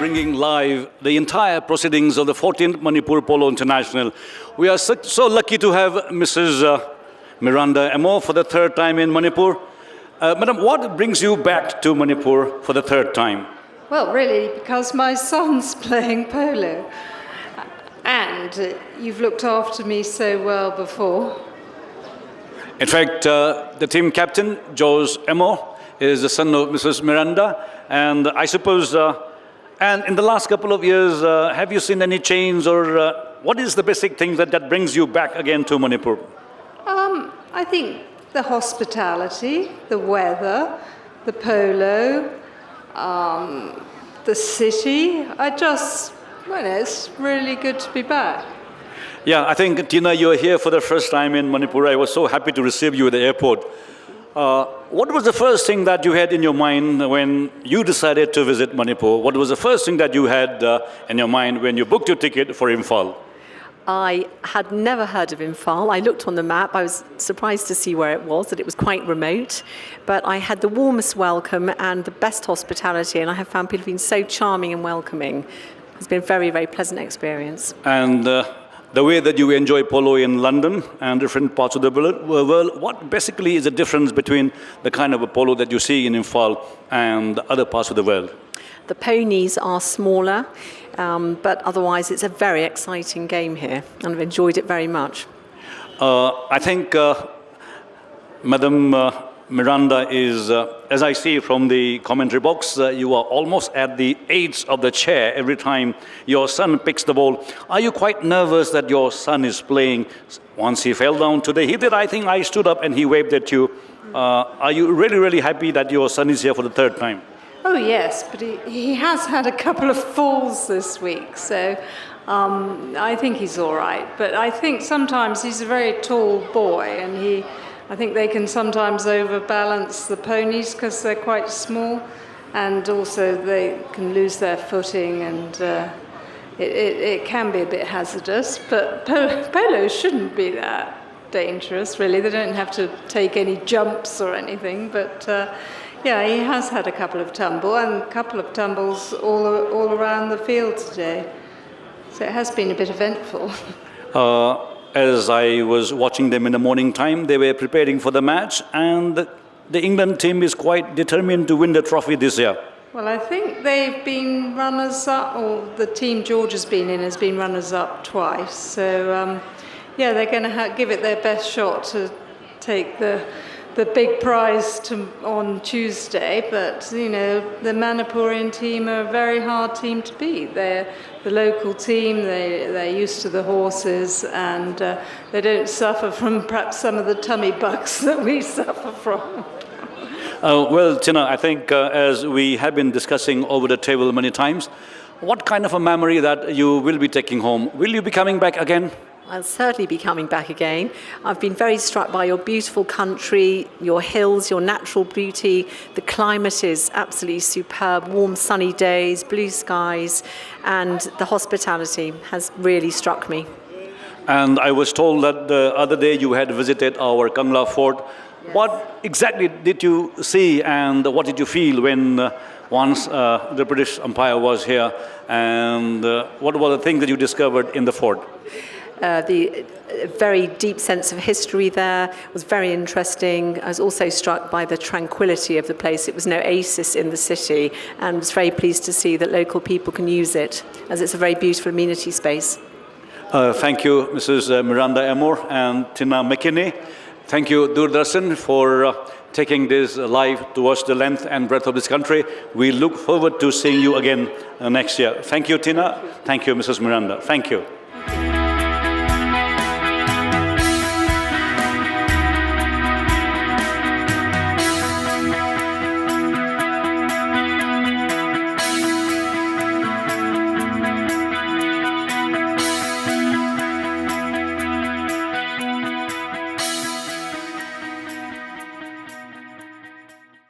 bringing live the entire proceedings of the 14th Manipur Polo International. We are so lucky to have Mrs. Miranda Amor for the third time in Manipur. Madam, what brings you back to Manipur for the third time? Well, really, because my son's playing polo. And you've looked after me so well before. In fact, the team captain, George Amor, is the son of Mrs. Miranda. And I suppose, and in the last couple of years, have you seen any change, or what is the basic thing that brings you back again to Manipur? I think the hospitality, the weather, the polo, the city. It's really good to be back. Yeah, I think, Tina, you're here for the first time in Manipur. I was so happy to receive you at the airport. What was the first thing that you had in your mind when you decided to visit Manipur? What was the first thing that you had in your mind when you booked your ticket for Imphal? I had never heard of Imphal. I looked on the map. I was surprised to see where it was, that it was quite remote. But I had the warmest welcome and the best hospitality, and I have found people being so charming and welcoming. It's been a very, very pleasant experience. And the way that you enjoy polo in London and different parts of the world, what basically is the difference between the kind of a polo that you see in Imphal and other parts of the world? The ponies are smaller, but otherwise it's a very exciting game here, and I've enjoyed it very much. I think Madam Miranda is, as I see from the commentary box, you are almost at the edge of the chair every time your son picks the ball. Are you quite nervous that your son is playing? Once he fell down today, he did. I think I stood up and he waved at you. Are you really, really happy that your son is here for the third time? Oh, yes, but he has had a couple of falls this week, so I think he's all right. But I think sometimes he's a very tall boy, and I think they can sometimes overbalance the ponies because they're quite small, and also they can lose their footing, and it can be a bit hazardous. But polo shouldn't be that dangerous, really. They don't have to take any jumps or anything, but yeah, he has had a couple of tumbles all around the field today. So it has been a bit eventful. As I was watching them in the morning time, they were preparing for the match, and the England team is quite determined to win the trophy this year. Well, I think they've been runners-up, or the team George has been in has been runners-up twice. So, yeah, they're going to give it their best shot to take the big prize on Tuesday, but you know, the Manipurian team are a very hard team to beat. They're the local team, they're used to the horses, and they don't suffer from perhaps some of the tummy bugs that we suffer from. Well, Tina, I think as we have been discussing over the table many times, what kind of a memory that you will be taking home? Will you be coming back again? I'll certainly be coming back again. I've been very struck by your beautiful country, your hills, your natural beauty. The climate is absolutely superb, warm sunny days, blue skies, and the hospitality has really struck me. And I was told that the other day you had visited our Kangla fort. Yes. What exactly did you see, and what did you feel when once the British Empire was here, and what were the things that you discovered in the fort? The very deep sense of history there was very interesting. I was also struck by the tranquility of the place. It was an oasis in the city, and was very pleased to see that local people can use it, as it's a very beautiful amenity space. Thank you, Mrs. Miranda Amor and Tina McKinney. Thank you, Doordarshan, for taking this live towards the length and breadth of this country. We look forward to seeing you again next year. Thank you, Tina. Thank you, Mrs. Miranda. Thank you.